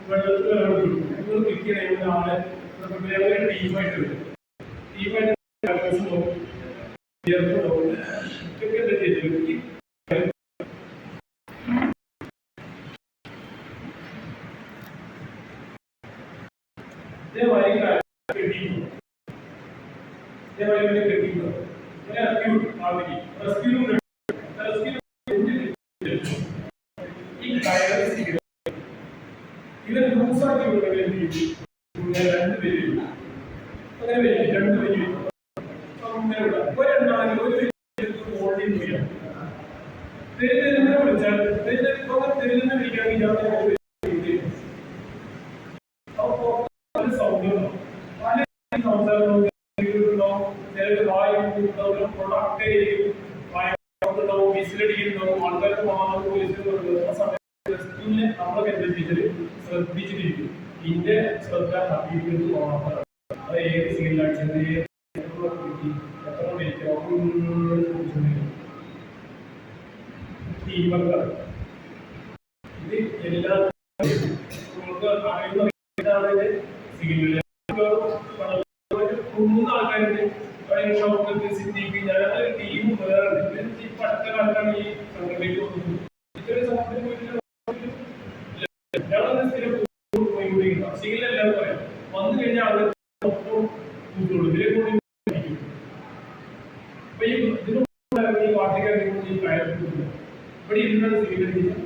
വെള്ളത്തിൽ പിക്ക് ചെയ്യുന്ന ആളെ ടീമായിട്ട് വരും. ടീമായിട്ട് ഇവർ ലൂസാക്കി രണ്ടുപേരും അങ്ങനെ രണ്ടുപേരും ഒരെണ്ണാലും ഒരു ഓൾറെഡി ചെയ്യാം. തെരുന്ന് വിളിച്ചാൽ തെരുന്ന് വിളിക്കാൻ സൗകര്യം പല സംസാരങ്ങളും വിസിലടിക്കുന്നുണ്ടാവും, ആൾക്കാർക്ക് മാത്രം നമ്മളൊക്കെ എന്താ ചെയ്തത് ശ്രദ്ധിച്ചിട്ടിരിക്കും. ഇതിന്റെ ശ്രദ്ധ ഹബീബിന് മാത്രം. അത് ഏത് സീനിലാണ് എത്ര ടീമർക്കാണ് ഇത് എല്ലാം നമുക്ക് അറിയുന്ന സീനില് 3 ആൾക്കാരുണ്ട്. സിദ്ദീഖ് ഞാനൊരു ടീം വേറെ ഇപ്പൊ അടുത്ത കാലത്താണ് ഈ സംഘടനയ്ക്ക് വന്നത്. ഇത്രയും സമയത്ത് എല്ലാവരും പറയാം വന്നു കഴിഞ്ഞാൽ ആളുകൾ ഈ പാർട്ടിക്കാർ ഇവിടെ ഇരുന്നാണ് സ്വീകരിക്കുന്നത്.